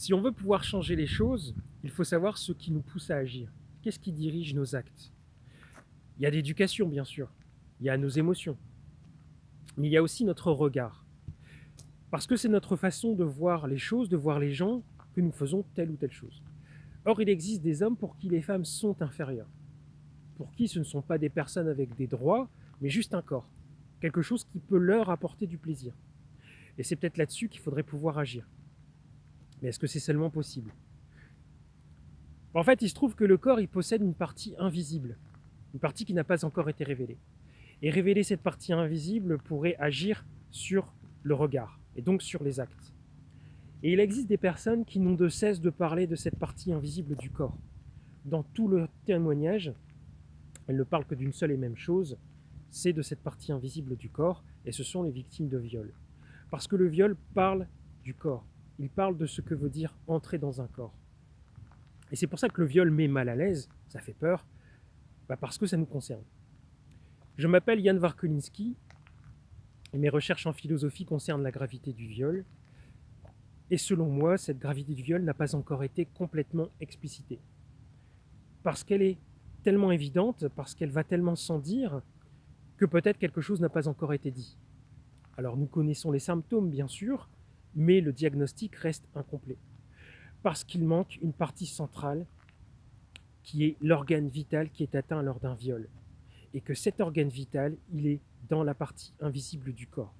Si on veut pouvoir changer les choses, il faut savoir ce qui nous pousse à agir. Qu'est-ce qui dirige nos actes? Il y a l'éducation, bien sûr. Il y a nos émotions. Mais il y a aussi notre regard. Parce que c'est notre façon de voir les choses, de voir les gens, que nous faisons telle ou telle chose. Or, il existe des hommes pour qui les femmes sont inférieures. Pour qui ce ne sont pas des personnes avec des droits, mais juste un corps. Quelque chose qui peut leur apporter du plaisir. Et c'est peut-être là-dessus qu'il faudrait pouvoir agir. Mais est-ce que c'est seulement possible? En fait, il se trouve que le corps, il possède une partie invisible. Une partie qui n'a pas encore été révélée. Et révéler cette partie invisible pourrait agir sur le regard, et donc sur les actes. Et il existe des personnes qui n'ont de cesse de parler de cette partie invisible du corps. Dans tout le témoignage, elles ne parlent que d'une seule et même chose, c'est de cette partie invisible du corps, et ce sont les victimes de viol. Parce que le viol parle du corps, il parle de ce que veut dire entrer dans un corps. Et c'est pour ça que le viol met mal à l'aise, ça fait peur, parce que ça nous concerne. Je m'appelle Jan Warkulinski, et mes recherches en philosophie concernent la gravité du viol, et selon moi, cette gravité du viol n'a pas encore été complètement explicitée. Parce qu'elle est tellement évidente, parce qu'elle va tellement sans dire, que peut-être quelque chose n'a pas encore été dit. Alors nous connaissons les symptômes, bien sûr, mais le diagnostic reste incomplet. Parce qu'il manque une partie centrale qui est l'organe vital qui est atteint lors d'un viol. Et que cet organe vital, il est dans la partie invisible du corps.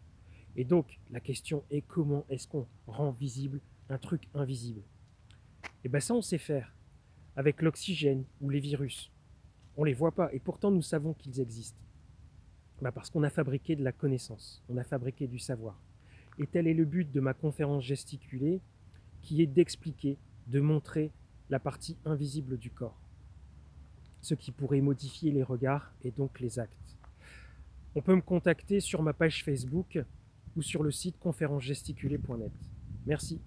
Et donc, la question est comment est-ce qu'on rend visible un truc invisible? Et bien ça, on sait faire. Avec l'oxygène ou les virus. On ne les voit pas, et pourtant nous savons qu'ils existent. Parce qu'on a fabriqué de la connaissance, on a fabriqué du savoir. Et tel est le but de ma conférence gesticulée, qui est d'expliquer, de montrer la partie invisible du corps. Ce qui pourrait modifier les regards et donc les actes. On peut me contacter sur ma page Facebook ou sur le site conférencegesticulée.net. Merci.